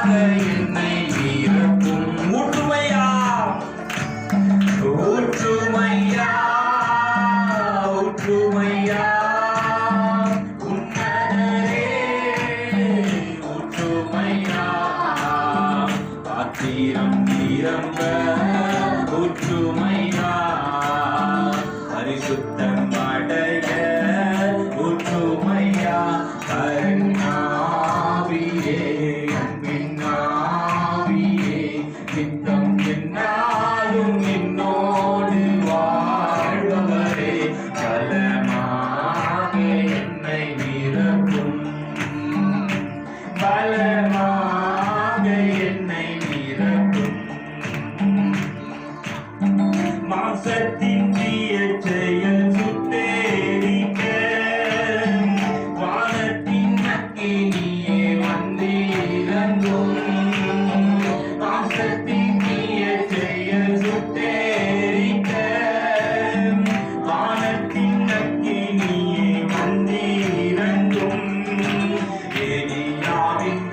என்னை நிரப்பும். ஊற்றுமையா ஊற்றுமையா ஊற்றுமையா உன்னதரே ஊற்றுமையா பாத்திரம் நிரம்ப ஊற்றுமையா பரிசுத்தம் அடைய ஊற்றுமையா கருணாவியே அன்பின் ஆவியே நித்தம் என்னாலும் என்னோடு வாழ்பவரே பலமாக என்னை நிரப்பும் பலமாக என்னை நிரப்பும் மாம்சத்தின் தீய செயல் சுட்டெரிக்க வானத்தின் அக்கினியே வந்திறங்கும் மாம்சத்தின் தீய செயல் சுட்டெரிக்க வானத்தின் அக்கினியே வந்திறங்கும் எலியாவின்